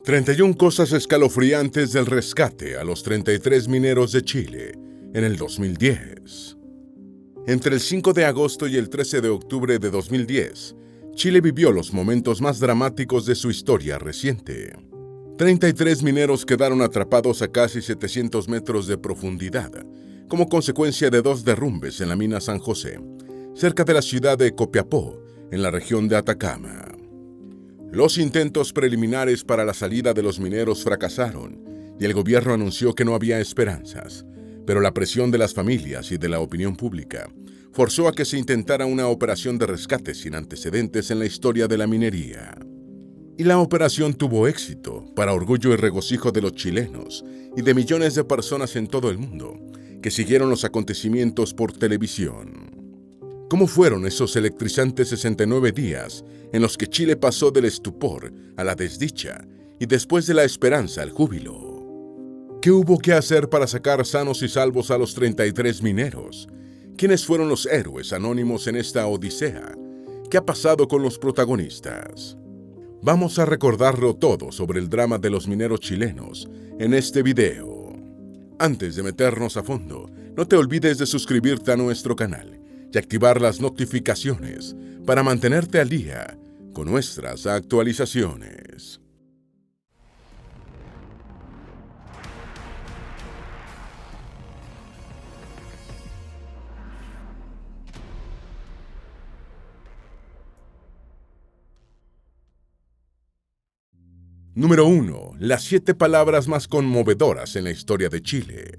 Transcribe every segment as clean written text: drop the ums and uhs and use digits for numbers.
31 cosas escalofriantes del rescate a los 33 mineros de Chile en el 2010. Entre el 5 de agosto y el 13 de octubre de 2010, Chile vivió los momentos más dramáticos de su historia reciente. 33 mineros quedaron atrapados a casi 700 metros de profundidad, como consecuencia de 2 derrumbes en la mina San José, cerca de la ciudad de Copiapó, en la región de Atacama. Los intentos preliminares para la salida de los mineros fracasaron y el gobierno anunció que no había esperanzas, pero la presión de las familias y de la opinión pública forzó a que se intentara una operación de rescate sin antecedentes en la historia de la minería. Y la operación tuvo éxito, para orgullo y regocijo de los chilenos y de millones de personas en todo el mundo que siguieron los acontecimientos por televisión. ¿Cómo fueron esos electrizantes 69 días en los que Chile pasó del estupor a la desdicha y después de la esperanza al júbilo? ¿Qué hubo que hacer para sacar sanos y salvos a los 33 mineros? ¿Quiénes fueron los héroes anónimos en esta odisea? ¿Qué ha pasado con los protagonistas? Vamos a recordarlo todo sobre el drama de los mineros chilenos en este video. Antes de meternos a fondo, no te olvides de suscribirte a nuestro canal y activar las notificaciones para mantenerte al día con nuestras actualizaciones. Número 1. Las 7 palabras más conmovedoras en la historia de Chile.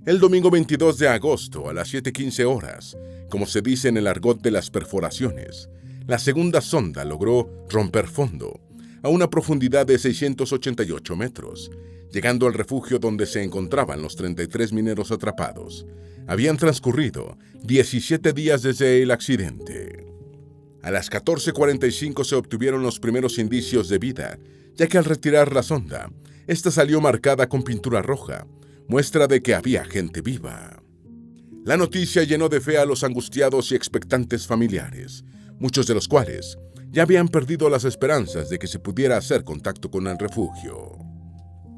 El domingo 22 de agosto a las 7:15 horas, como se dice en el argot de las perforaciones, la segunda sonda logró romper fondo a una profundidad de 688 metros, llegando al refugio donde se encontraban los 33 mineros atrapados. Habían transcurrido 17 días desde el accidente. A las 14:45 se obtuvieron los primeros indicios de vida, ya que al retirar la sonda, esta salió marcada con pintura roja, muestra de que había gente viva. La noticia llenó de fe a los angustiados y expectantes familiares, muchos de los cuales ya habían perdido las esperanzas de que se pudiera hacer contacto con el refugio.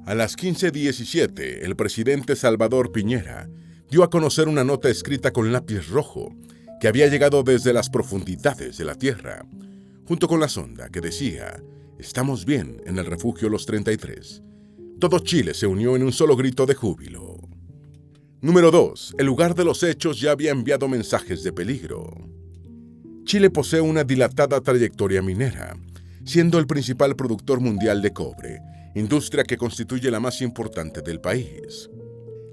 A las 15:17, el presidente Salvador Piñera dio a conocer una nota escrita con lápiz rojo que había llegado desde las profundidades de la Tierra, junto con la sonda que decía: «Estamos bien en el refugio Los 33». Todo Chile se unió en un solo grito de júbilo. Número 2. El lugar de los hechos ya había enviado mensajes de peligro. Chile posee una dilatada trayectoria minera, siendo el principal productor mundial de cobre, industria que constituye la más importante del país.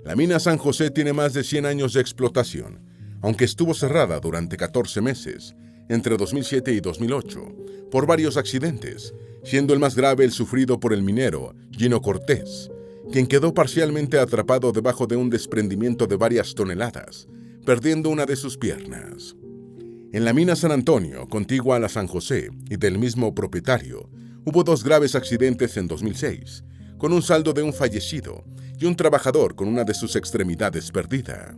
La mina San José tiene más de 100 años de explotación, aunque estuvo cerrada durante 14 meses, entre 2007 y 2008, por varios accidentes, siendo el más grave el sufrido por el minero Gino Cortés, quien quedó parcialmente atrapado debajo de un desprendimiento de varias toneladas, perdiendo una de sus piernas. En la mina San Antonio, contigua a la San José y del mismo propietario, hubo 2 graves accidentes en 2006, con un saldo de un fallecido y un trabajador con una de sus extremidades perdida.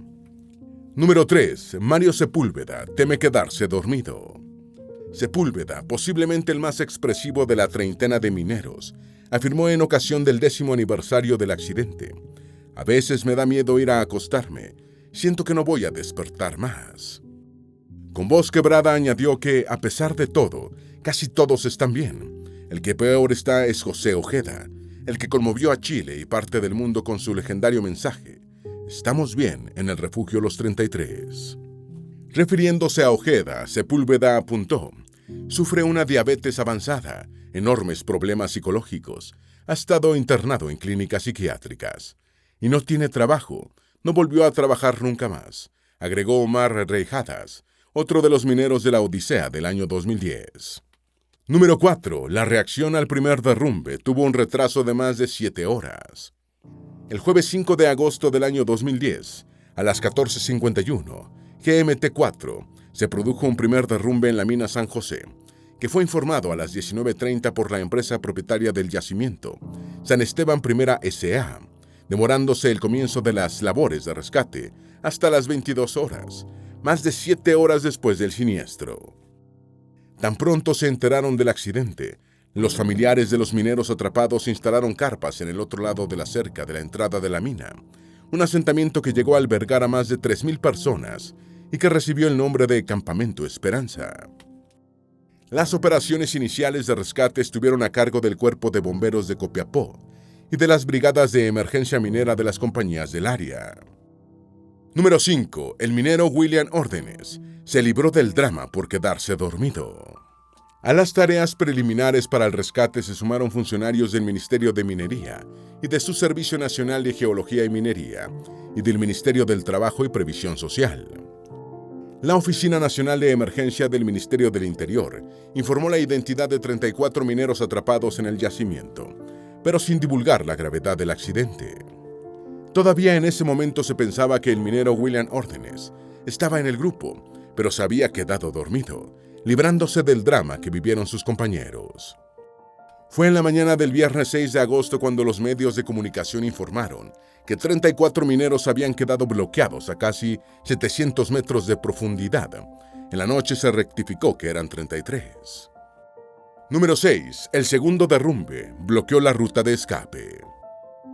Número 3. Mario Sepúlveda teme quedarse dormido. Sepúlveda, posiblemente el más expresivo de la treintena de mineros, afirmó en ocasión del 10º aniversario del accidente: «A veces me da miedo ir a acostarme, siento que no voy a despertar más». Con voz quebrada añadió que, a pesar de todo, casi todos están bien. El que peor está es José Ojeda, el que conmovió a Chile y parte del mundo con su legendario mensaje: «Estamos bien en el refugio Los 33». Refiriéndose a Ojeda, Sepúlveda apuntó: «Sufre una diabetes avanzada, enormes problemas psicológicos, ha estado internado en clínicas psiquiátricas y no tiene trabajo, no volvió a trabajar nunca más», agregó Omar Reijadas, otro de los mineros de la Odisea del año 2010. Número 4. La reacción al primer derrumbe tuvo un retraso de más de 7 horas. El jueves 5 de agosto del año 2010, a las 14:51, GMT4, se produjo un primer derrumbe en la mina San José, que fue informado a las 19:30 por la empresa propietaria del yacimiento, San Esteban Primera S.A., demorándose el comienzo de las labores de rescate hasta las 22 horas, más de 7 horas después del siniestro. Tan pronto se enteraron del accidente, Los familiares de los mineros atrapados instalaron carpas en el otro lado de la cerca de la entrada de la mina, un asentamiento que llegó a albergar a más de 3.000 personas y que recibió el nombre de Campamento Esperanza. Las operaciones iniciales de rescate estuvieron a cargo del Cuerpo de Bomberos de Copiapó y de las brigadas de emergencia minera de las compañías del área. Número 5. El minero William Órdenes se libró del drama por quedarse dormido. A las tareas preliminares para el rescate se sumaron funcionarios del Ministerio de Minería y de su Servicio Nacional de Geología y Minería y del Ministerio del Trabajo y Previsión Social. La Oficina Nacional de Emergencia del Ministerio del Interior informó la identidad de 34 mineros atrapados en el yacimiento, pero sin divulgar la gravedad del accidente. Todavía en ese momento se pensaba que el minero William Órdenes estaba en el grupo, pero se había quedado dormido, librándose del drama que vivieron sus compañeros. Fue en la mañana del viernes 6 de agosto cuando los medios de comunicación informaron que 34 mineros habían quedado bloqueados a casi 700 metros de profundidad. En la noche se rectificó que eran 33. Número 6. El segundo derrumbe bloqueó la ruta de escape.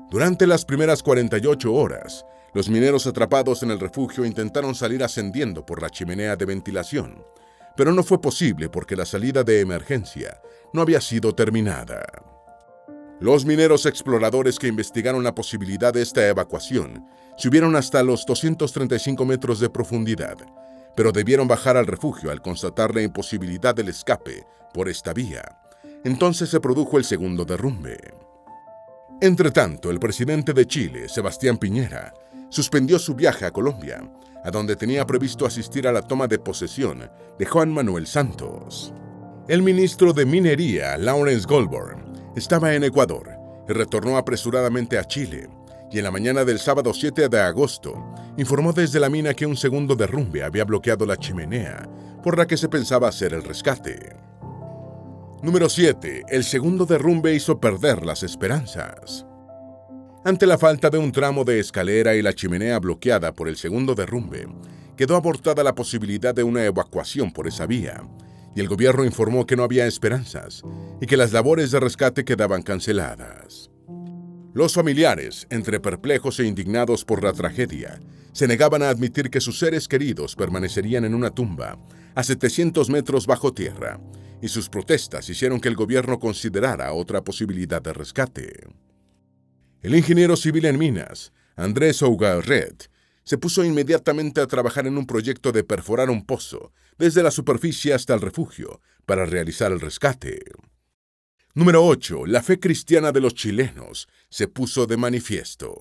Durante las primeras 48 horas, los mineros atrapados en el refugio intentaron salir ascendiendo por la chimenea de ventilación, pero no fue posible porque la salida de emergencia no había sido terminada. Los mineros exploradores que investigaron la posibilidad de esta evacuación subieron hasta los 235 metros de profundidad, pero debieron bajar al refugio al constatar la imposibilidad del escape por esta vía. Entonces se produjo el segundo derrumbe. Entretanto, el presidente de Chile, Sebastián Piñera, suspendió su viaje a Colombia, a donde tenía previsto asistir a la toma de posesión de Juan Manuel Santos. El ministro de Minería, Lawrence Goldborn, estaba en Ecuador y retornó apresuradamente a Chile, y en la mañana del sábado 7 de agosto informó desde la mina que un segundo derrumbe había bloqueado la chimenea por la que se pensaba hacer el rescate. Número 7. El segundo derrumbe hizo perder las esperanzas. Ante la falta de un tramo de escalera y la chimenea bloqueada por el segundo derrumbe, quedó abortada la posibilidad de una evacuación por esa vía, y el gobierno informó que no había esperanzas y que las labores de rescate quedaban canceladas. Los familiares, entre perplejos e indignados por la tragedia, se negaban a admitir que sus seres queridos permanecerían en una tumba a 700 metros bajo tierra, y sus protestas hicieron que el gobierno considerara otra posibilidad de rescate. El ingeniero civil en minas, Andrés Ougarret, se puso inmediatamente a trabajar en un proyecto de perforar un pozo desde la superficie hasta el refugio para realizar el rescate. Número 8. La fe cristiana de los chilenos se puso de manifiesto.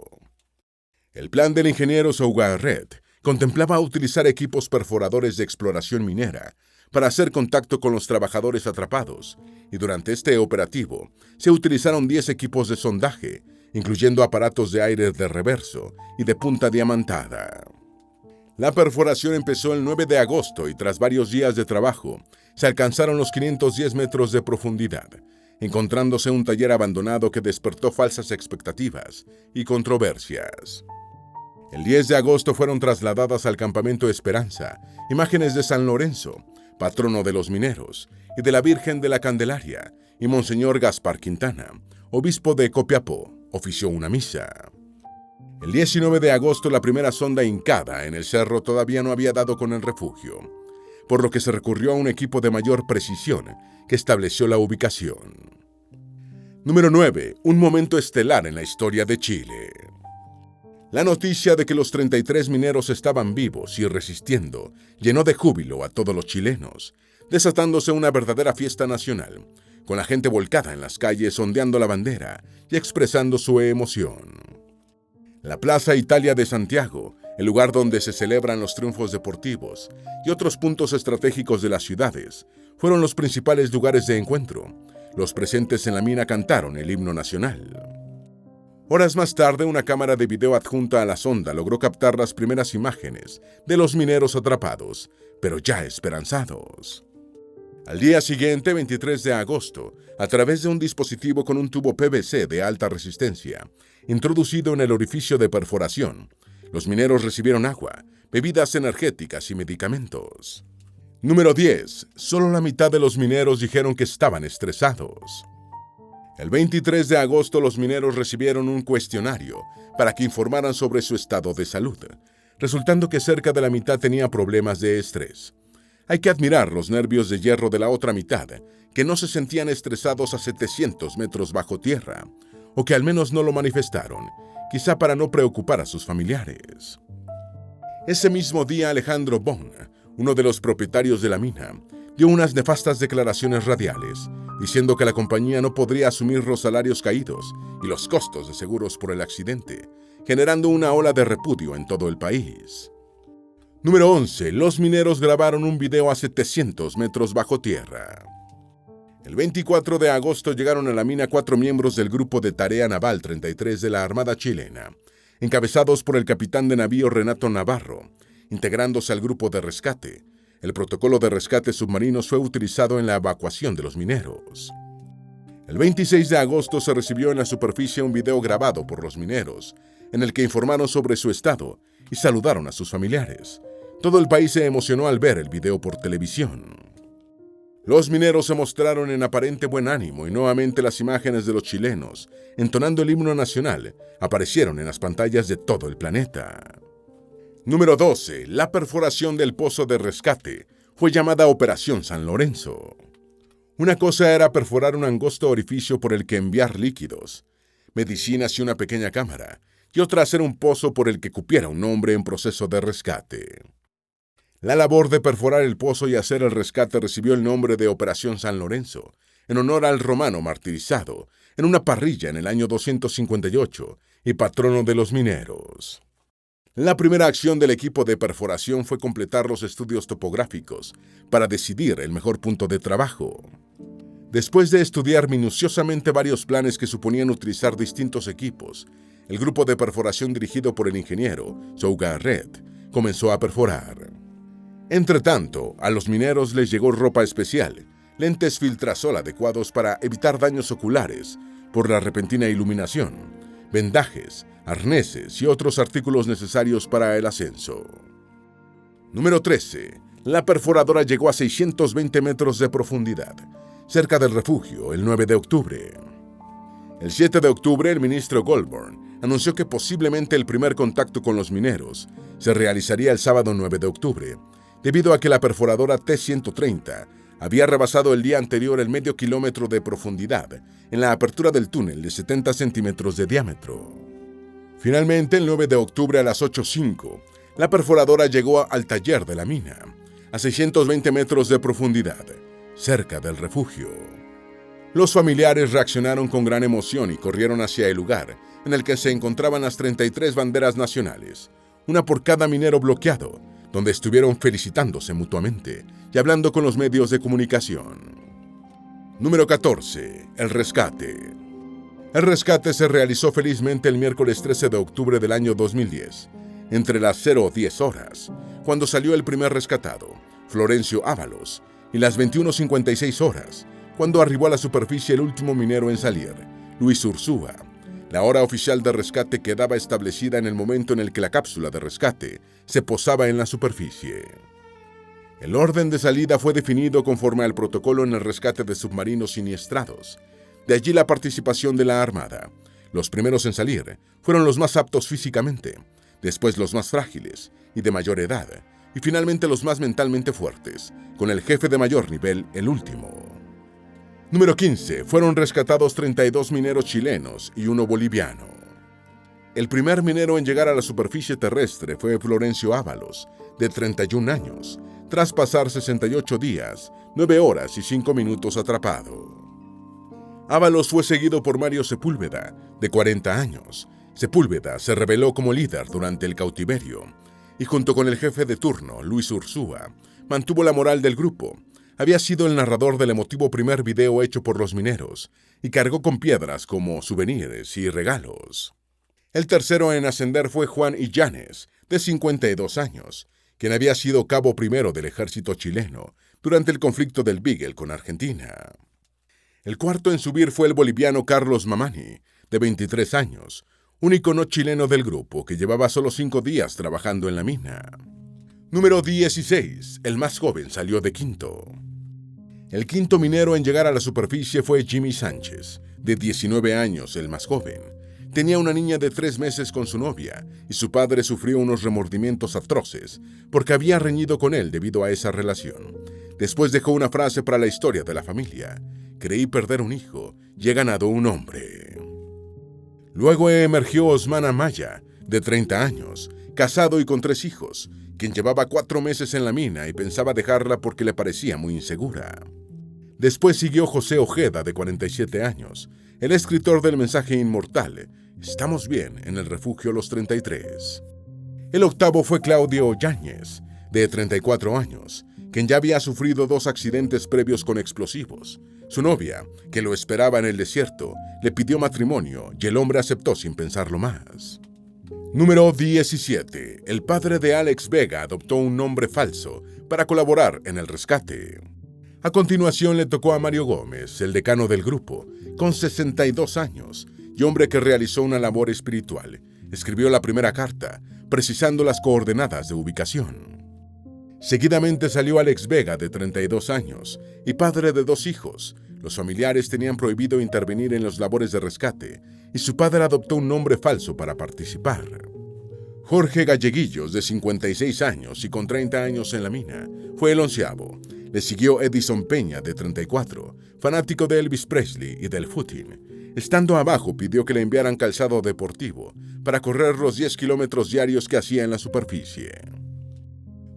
El plan del ingeniero Ougarret contemplaba utilizar equipos perforadores de exploración minera para hacer contacto con los trabajadores atrapados, y durante este operativo se utilizaron 10 equipos de sondaje, incluyendo aparatos de aire de reverso y de punta diamantada. La perforación empezó el 9 de agosto y tras varios días de trabajo, se alcanzaron los 510 metros de profundidad, encontrándose un taller abandonado que despertó falsas expectativas y controversias. El 10 de agosto fueron trasladadas al Campamento Esperanza imágenes de San Lorenzo, patrono de los mineros, y de la Virgen de la Candelaria, y Monseñor Gaspar Quintana, obispo de Copiapó, ofició una misa. El 19 de agosto la primera sonda hincada en el cerro todavía no había dado con el refugio, por lo que se recurrió a un equipo de mayor precisión que estableció la ubicación. Número 9. Un momento estelar en la historia de Chile. La noticia de que los 33 mineros estaban vivos y resistiendo llenó de júbilo a todos los chilenos, desatándose una verdadera fiesta nacional, con la gente volcada en las calles ondeando la bandera y expresando su emoción. La Plaza Italia de Santiago, el lugar donde se celebran los triunfos deportivos, y otros puntos estratégicos de las ciudades, fueron los principales lugares de encuentro. Los presentes en la mina cantaron el himno nacional. Horas más tarde, una cámara de video adjunta a la sonda logró captar las primeras imágenes de los mineros atrapados, pero ya esperanzados. Al día siguiente, 23 de agosto, a través de un dispositivo con un tubo PVC de alta resistencia, introducido en el orificio de perforación, los mineros recibieron agua, bebidas energéticas y medicamentos. Número 10. Solo la mitad de los mineros dijeron que estaban estresados. El 23 de agosto los mineros recibieron un cuestionario para que informaran sobre su estado de salud, resultando que cerca de la mitad tenía problemas de estrés. Hay que admirar los nervios de hierro de la otra mitad, que no se sentían estresados a 700 metros bajo tierra, o que al menos no lo manifestaron, quizá para no preocupar a sus familiares. Ese mismo día Alejandro Bon, uno de los propietarios de la mina, dio unas nefastas declaraciones radiales, diciendo que la compañía no podría asumir los salarios caídos y los costos de seguros por el accidente, generando una ola de repudio en todo el país. Número 11. Los mineros grabaron un video a 700 metros bajo tierra. El 24 de agosto llegaron a la mina 4 miembros del Grupo de Tarea Naval 33 de la Armada chilena, encabezados por el capitán de navío Renato Navarro, integrándose al grupo de rescate. El protocolo de rescate submarinos fue utilizado en la evacuación de los mineros. El 26 de agosto se recibió en la superficie un video grabado por los mineros, en el que informaron sobre su estado y saludaron a sus familiares. Todo el país se emocionó al ver el video por televisión. Los mineros se mostraron en aparente buen ánimo y nuevamente las imágenes de los chilenos, entonando el himno nacional, aparecieron en las pantallas de todo el planeta. Número 12. La perforación del pozo de rescate fue llamada Operación San Lorenzo. Una cosa era perforar un angosto orificio por el que enviar líquidos, medicinas y una pequeña cámara, y otra hacer un pozo por el que cupiera un hombre en proceso de rescate. La labor de perforar el pozo y hacer el rescate recibió el nombre de Operación San Lorenzo, en honor al romano martirizado en una parrilla en el año 258 y patrono de los mineros. La primera acción del equipo de perforación fue completar los estudios topográficos para decidir el mejor punto de trabajo. Después de estudiar minuciosamente varios planes que suponían utilizar distintos equipos, el grupo de perforación dirigido por el ingeniero Sougaret comenzó a perforar. Entretanto, a los mineros les llegó ropa especial, lentes filtrasol adecuados para evitar daños oculares por la repentina iluminación, vendajes, arneses y otros artículos necesarios para el ascenso. Número 13. La perforadora llegó a 620 metros de profundidad, cerca del refugio, el 9 de octubre. El 7 de octubre, el ministro Goldborn anunció que posiblemente el primer contacto con los mineros se realizaría el sábado 9 de octubre, debido a que la perforadora T-130 había rebasado el día anterior el medio kilómetro de profundidad en la apertura del túnel de 70 centímetros de diámetro. Finalmente, el 9 de octubre a las 8:05, la perforadora llegó al taller de la mina, a 620 metros de profundidad, cerca del refugio. Los familiares reaccionaron con gran emoción y corrieron hacia el lugar en el que se encontraban las 33 banderas nacionales, una por cada minero bloqueado, donde estuvieron felicitándose mutuamente y hablando con los medios de comunicación. Número 14. El rescate. El rescate se realizó felizmente el miércoles 13 de octubre del año 2010, entre las 0:10 horas, cuando salió el primer rescatado, Florencio Ábalos, y las 21:56 horas, cuando arribó a la superficie el último minero en salir, Luis Ursúa. La hora oficial de rescate quedaba establecida en el momento en el que la cápsula de rescate se posaba en la superficie. El orden de salida fue definido conforme al protocolo en el rescate de submarinos siniestrados. De allí la participación de la Armada. Los primeros en salir fueron los más aptos físicamente, después los más frágiles y de mayor edad, y finalmente los más mentalmente fuertes, con el jefe de mayor nivel el último. Número 15. Fueron rescatados 32 mineros chilenos y uno boliviano. El primer minero en llegar a la superficie terrestre fue Florencio Ábalos, de 31 años, tras pasar 68 días, 9 horas y 5 minutos atrapado. Ábalos fue seguido por Mario Sepúlveda, de 40 años. Sepúlveda se reveló como líder durante el cautiverio y junto con el jefe de turno, Luis Ursúa, mantuvo la moral del grupo. Había sido el narrador del emotivo primer video hecho por los mineros y cargó con piedras como souvenirs y regalos. El tercero en ascender fue Juan Illanes, de 52 años, quien había sido cabo primero del ejército chileno durante el conflicto del Beagle con Argentina. El cuarto en subir fue el boliviano Carlos Mamani, de 23 años, único no chileno del grupo que llevaba solo 5 días trabajando en la mina. Número 16. El más joven salió de quinto. El quinto minero en llegar a la superficie fue Jimmy Sánchez, de 19 años, el más joven. Tenía una niña de 3 meses con su novia y su padre sufrió unos remordimientos atroces porque había reñido con él debido a esa relación. Después dejó una frase para la historia de la familia: creí perder un hijo y he ganado un hombre. Luego emergió Osman Amaya, de 30 años, casado y con 3 hijos, quien llevaba 4 meses en la mina y pensaba dejarla porque le parecía muy insegura. Después siguió José Ojeda, de 47 años, el escritor del mensaje inmortal: estamos bien en el refugio Los 33. El octavo fue Claudio Yáñez, de 34 años, quien ya había sufrido 2 accidentes previos con explosivos. Su novia, que lo esperaba en el desierto, le pidió matrimonio y el hombre aceptó sin pensarlo más. Número 17. El padre de Alex Vega adoptó un nombre falso para colaborar en el rescate. A continuación le tocó a Mario Gómez, el decano del grupo, con 62 años, y hombre que realizó una labor espiritual. Escribió la primera carta, precisando las coordenadas de ubicación. Seguidamente salió Alex Vega, de 32 años, y padre de 2 hijos. Los familiares tenían prohibido intervenir en las labores de rescate, y su padre adoptó un nombre falso para participar. Jorge Galleguillos, de 56 años y con 30 años en la mina, fue el 11º. Le siguió Edison Peña, de 34, fanático de Elvis Presley y del footing. Estando abajo, pidió que le enviaran calzado deportivo para correr los 10 kilómetros diarios que hacía en la superficie.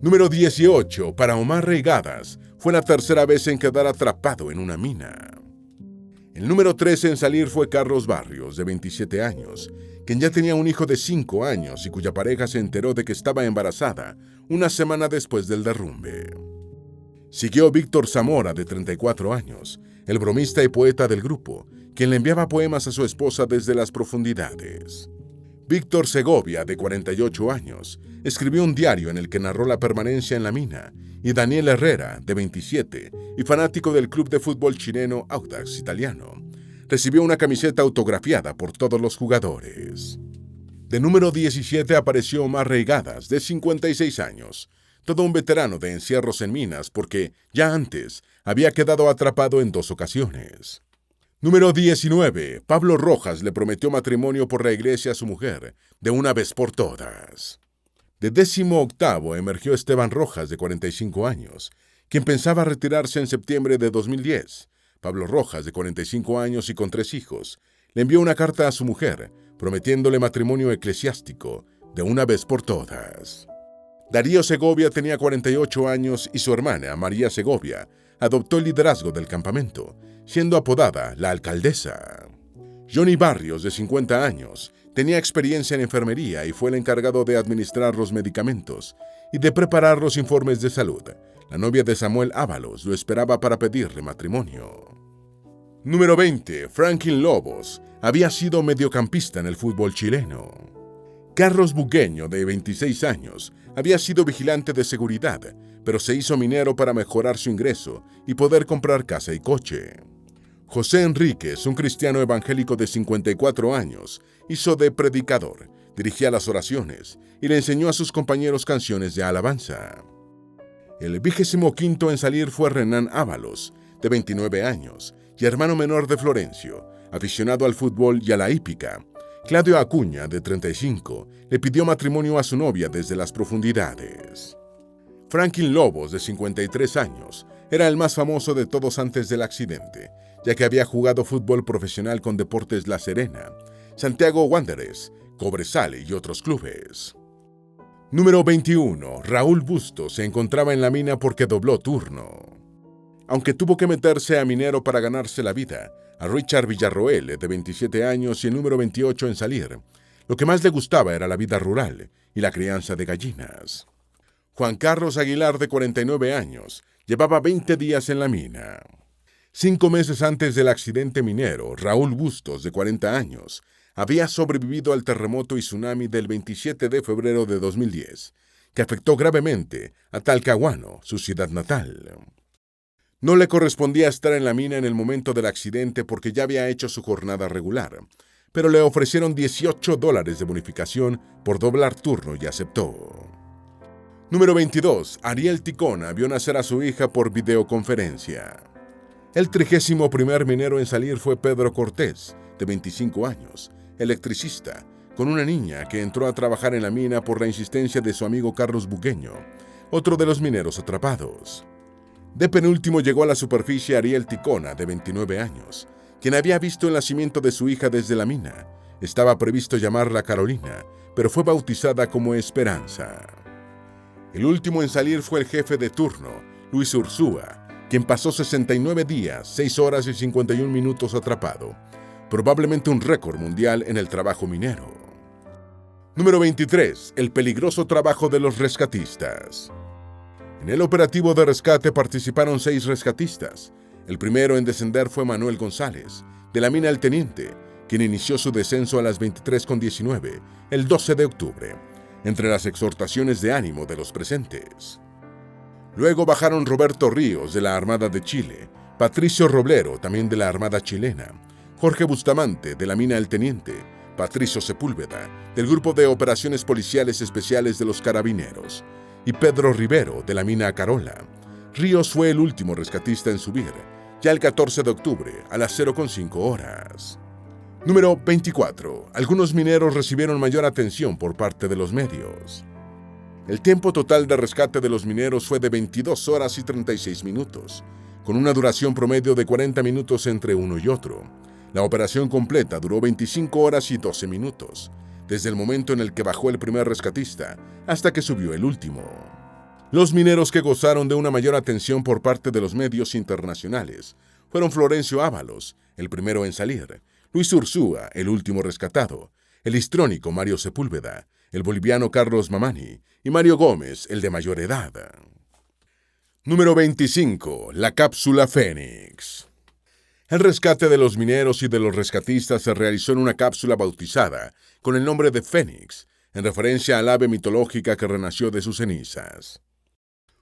Número 18. Para Omar Reigadas, fue la tercera vez en quedar atrapado en una mina. El número 13 en salir fue Carlos Barrios, de 27 años, quien ya tenía un hijo de 5 años y cuya pareja se enteró de que estaba embarazada una semana después del derrumbe. Siguió Víctor Zamora, de 34 años, el bromista y poeta del grupo, quien le enviaba poemas a su esposa desde las profundidades. Víctor Segovia, de 48 años, escribió un diario en el que narró la permanencia en la mina, y Daniel Herrera, de 27, y fanático del club de fútbol chileno Audax Italiano, recibió una camiseta autografiada por todos los jugadores. De número 17 apareció Omar Reigadas, de 56 años, todo un veterano de encierros en minas porque, ya antes, había quedado atrapado en 2 ocasiones. Número 19. Pablo Rojas le prometió matrimonio por la iglesia a su mujer, de una vez por todas. De 18º emergió Esteban Rojas, de 45 años, quien pensaba retirarse en septiembre de 2010. Pablo Rojas, de 45 años y con 3 hijos, le envió una carta a su mujer, prometiéndole matrimonio eclesiástico, de una vez por todas. Darío Segovia tenía 48 años y su hermana, María Segovia, adoptó el liderazgo del campamento, siendo apodada la alcaldesa. Johnny Barrios, de 50 años, tenía experiencia en enfermería y fue el encargado de administrar los medicamentos y de preparar los informes de salud. La novia de Samuel Ábalos lo esperaba para pedirle matrimonio. Número 20. Franklin Lobos había sido mediocampista en el fútbol chileno. Carlos Bugueño, de 26 años, había sido vigilante de seguridad, pero se hizo minero para mejorar su ingreso y poder comprar casa y coche. José Enríquez, un cristiano evangélico de 54 años, hizo de predicador, dirigía las oraciones y le enseñó a sus compañeros canciones de alabanza. El 25º en salir fue Renan Ábalos, de 29 años, y hermano menor de Florencio, aficionado al fútbol y a la hípica. Claudio Acuña, de 35, le pidió matrimonio a su novia desde las profundidades. Franklin Lobos, de 53 años, era el más famoso de todos antes del accidente, ya que había jugado fútbol profesional con Deportes La Serena, Santiago Wanderers, Cobresal y otros clubes. Número 21. Raúl Bustos se encontraba en la mina porque dobló turno. Aunque tuvo que meterse a minero para ganarse la vida, a Richard Villarroel, de 27 años y el número 28 en salir, lo que más le gustaba era la vida rural y la crianza de gallinas. Juan Carlos Aguilar, de 49 años, llevaba 20 días en la mina. 5 meses antes del accidente minero, Raúl Bustos, de 40 años, había sobrevivido al terremoto y tsunami del 27 de febrero de 2010, que afectó gravemente a Talcahuano, su ciudad natal. No le correspondía estar en la mina en el momento del accidente porque ya había hecho su jornada regular, pero le ofrecieron $18 de bonificación por doblar turno y aceptó. Número 22. Ariel Ticona vio nacer a su hija por videoconferencia. El 31º minero en salir fue Pedro Cortés, de 25 años, electricista, con una niña que entró a trabajar en la mina por la insistencia de su amigo Carlos Bugueño, otro de los mineros atrapados. De penúltimo llegó a la superficie Ariel Ticona, de 29 años, quien había visto el nacimiento de su hija desde la mina. Estaba previsto llamarla Carolina, pero fue bautizada como Esperanza. El último en salir fue el jefe de turno, Luis Ursúa, quien pasó 69 días, 6 horas y 51 minutos atrapado, probablemente un récord mundial en el trabajo minero. Número 23. El peligroso trabajo de los rescatistas. En el operativo de rescate participaron 6 rescatistas. El primero en descender fue Manuel González, de la mina El Teniente, quien inició su descenso a las 23:19, el 12 de octubre, entre las exhortaciones de ánimo de los presentes. Luego bajaron Roberto Ríos, de la Armada de Chile, Patricio Roblero, también de la Armada chilena, Jorge Bustamante, de la mina El Teniente, Patricio Sepúlveda, del Grupo de Operaciones Policiales Especiales de los Carabineros, y Pedro Rivero, de la mina Carola. Ríos fue el último rescatista en subir, ya el 14 de octubre, a las 0:05 horas. Número 24. Algunos mineros recibieron mayor atención por parte de los medios. El tiempo total de rescate de los mineros fue de 22 horas y 36 minutos, con una duración promedio de 40 minutos entre uno y otro. La operación completa duró 25 horas y 12 minutos, desde el momento en el que bajó el primer rescatista hasta que subió el último. Los mineros que gozaron de una mayor atención por parte de los medios internacionales fueron Florencio Ábalos, el primero en salir, Luis Ursúa, el último rescatado, el histrónico Mario Sepúlveda, el boliviano Carlos Mamani y Mario Gómez, el de mayor edad. Número 25. La cápsula Fénix. El rescate de los mineros y de los rescatistas se realizó en una cápsula bautizada con el nombre de Fénix, en referencia al ave mitológica que renació de sus cenizas.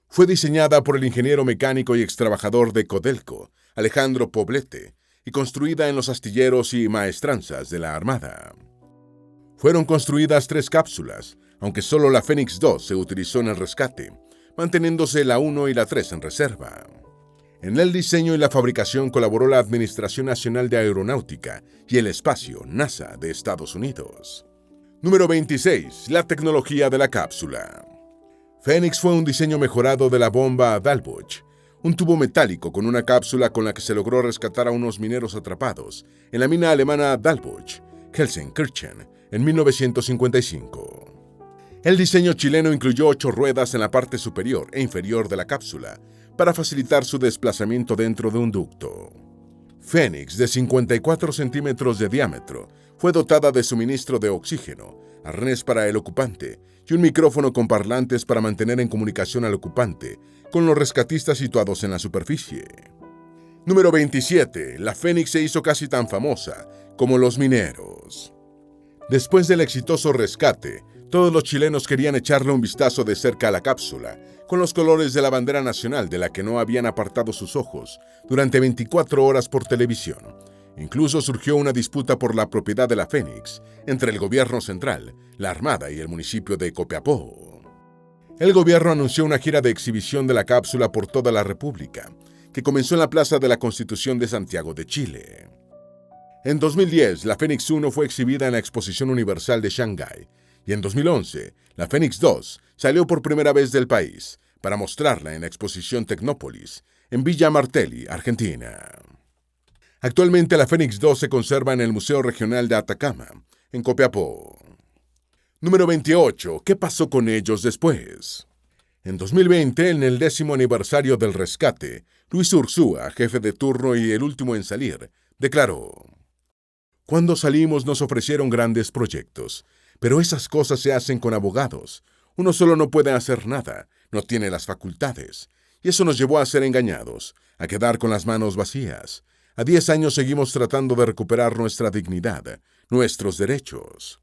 Fue diseñada por el ingeniero mecánico y extrabajador de Codelco, Alejandro Poblete, y construida en los astilleros y maestranzas de la Armada. Fueron construidas 3 cápsulas, aunque solo la Fénix 2 se utilizó en el rescate, manteniéndose la 1 y la 3 en reserva. En el diseño y la fabricación colaboró la Administración Nacional de Aeronáutica y el Espacio, NASA, de Estados Unidos. Número 26. La tecnología de la cápsula. Fénix fue un diseño mejorado de la bomba Dalbocz, un tubo metálico con una cápsula con la que se logró rescatar a unos mineros atrapados en la mina alemana Dalbocz, Gelsenkirchen, en 1955. El diseño chileno incluyó 8 ruedas en la parte superior e inferior de la cápsula para facilitar su desplazamiento dentro de un ducto. Fénix, de 54 centímetros de diámetro, fue dotada de suministro de oxígeno, arnés para el ocupante y un micrófono con parlantes para mantener en comunicación al ocupante con los rescatistas situados en la superficie. Número 27. La Fénix se hizo casi tan famosa como los mineros. Después del exitoso rescate, todos los chilenos querían echarle un vistazo de cerca a la cápsula, con los colores de la bandera nacional de la que no habían apartado sus ojos durante 24 horas por televisión. Incluso surgió una disputa por la propiedad de la Fénix entre el gobierno central, la Armada y el municipio de Copiapó. El gobierno anunció una gira de exhibición de la cápsula por toda la República, que comenzó en la Plaza de la Constitución de Santiago de Chile. En 2010, la Fénix 1 fue exhibida en la Exposición Universal de Shanghái, y en 2011, la Fénix 2 salió por primera vez del país para mostrarla en la Exposición Tecnópolis, en Villa Martelli, Argentina. Actualmente la Fénix 2 se conserva en el Museo Regional de Atacama, en Copiapó. Número 28. ¿Qué pasó con ellos después? En 2020, en el 10º aniversario del rescate, Luis Ursúa, jefe de turno y el último en salir, declaró: "Cuando salimos nos ofrecieron grandes proyectos, pero esas cosas se hacen con abogados. Uno solo no puede hacer nada, no tiene las facultades. Y eso nos llevó a ser engañados, a quedar con las manos vacías. A 10 años seguimos tratando de recuperar nuestra dignidad, nuestros derechos".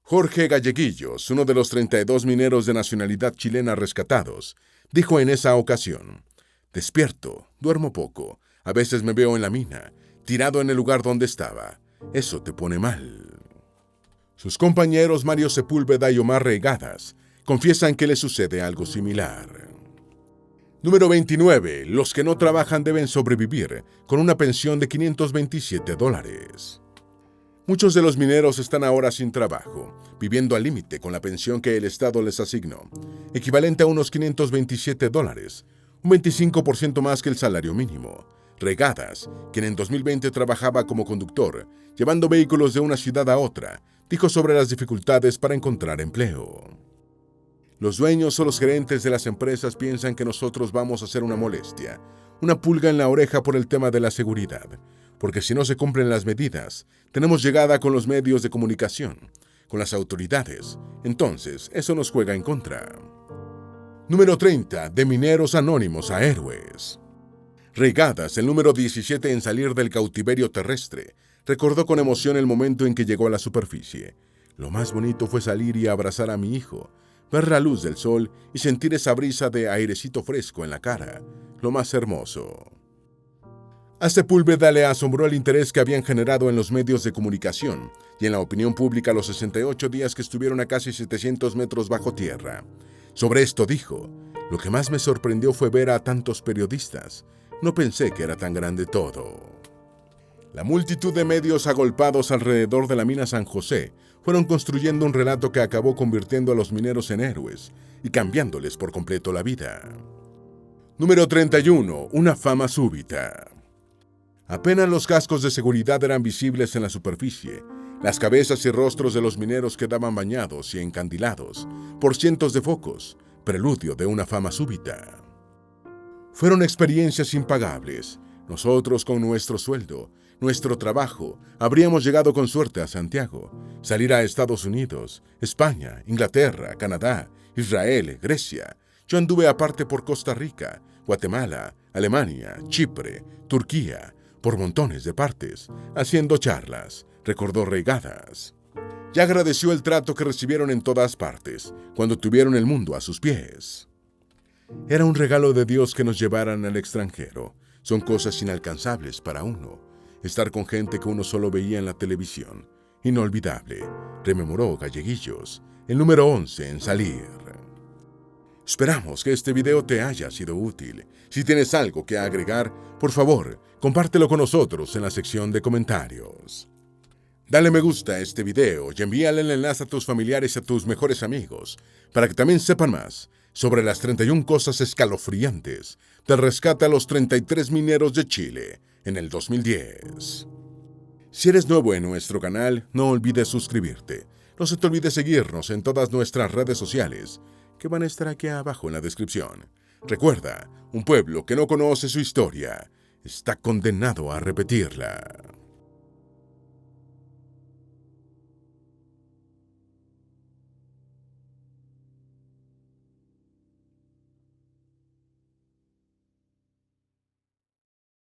Jorge Galleguillos, uno de los 32 mineros de nacionalidad chilena rescatados, dijo en esa ocasión: "Despierto, duermo poco, a veces me veo en la mina, tirado en el lugar donde estaba. Eso te pone mal". Sus compañeros Mario Sepúlveda y Omar Reigadas, confiesan que les sucede algo similar. Número 29. Los que no trabajan deben sobrevivir con una pensión de $527. Muchos de los mineros están ahora sin trabajo, viviendo al límite con la pensión que el Estado les asignó, equivalente a unos $527, un 25% más que el salario mínimo. Regadas, quien en 2020 trabajaba como conductor, llevando vehículos de una ciudad a otra, dijo sobre las dificultades para encontrar empleo. Los dueños o los gerentes de las empresas piensan que nosotros vamos a ser una molestia, una pulga en la oreja por el tema de la seguridad, porque si no se cumplen las medidas, tenemos llegada con los medios de comunicación, con las autoridades, entonces eso nos juega en contra. Número 30. De mineros anónimos a héroes. Regadas, el número 17 en salir del cautiverio terrestre, recordó con emoción el momento en que llegó a la superficie. Lo más bonito fue salir y abrazar a mi hijo, ver la luz del sol y sentir esa brisa de airecito fresco en la cara, lo más hermoso. A Sepúlveda le asombró el interés que habían generado en los medios de comunicación y en la opinión pública los 68 días que estuvieron a casi 700 metros bajo tierra. Sobre esto dijo: lo que más me sorprendió fue ver a tantos periodistas. No pensé que era tan grande todo. La multitud de medios agolpados alrededor de la mina San José fueron construyendo un relato que acabó convirtiendo a los mineros en héroes y cambiándoles por completo la vida. Número 31. Una fama súbita. Apenas los cascos de seguridad eran visibles en la superficie, las cabezas y rostros de los mineros quedaban bañados y encandilados por cientos de focos, preludio de una fama súbita. Fueron experiencias impagables. Nosotros, con nuestro sueldo, nuestro trabajo, habríamos llegado con suerte a Santiago, salir a Estados Unidos, España, Inglaterra, Canadá, Israel, Grecia. Yo anduve aparte por Costa Rica, Guatemala, Alemania, Chipre, Turquía, por montones de partes, haciendo charlas, recordó Regadas. Ya agradeció el trato que recibieron en todas partes, cuando tuvieron el mundo a sus pies. Era un regalo de Dios que nos llevaran al extranjero. Son cosas inalcanzables para uno. Estar con gente que uno solo veía en la televisión. Inolvidable, rememoró Galleguillos, el número 11 en salir. Esperamos que este video te haya sido útil. Si tienes algo que agregar, por favor, compártelo con nosotros en la sección de comentarios. Dale me gusta a este video y envíale el enlace a tus familiares y a tus mejores amigos, para que también sepan más sobre las 31 cosas escalofriantes del rescate a los 33 mineros de Chile en el 2010. Si eres nuevo en nuestro canal, no olvides suscribirte. No se te olvide seguirnos en todas nuestras redes sociales, que van a estar aquí abajo en la descripción. Recuerda, un pueblo que no conoce su historia está condenado a repetirla.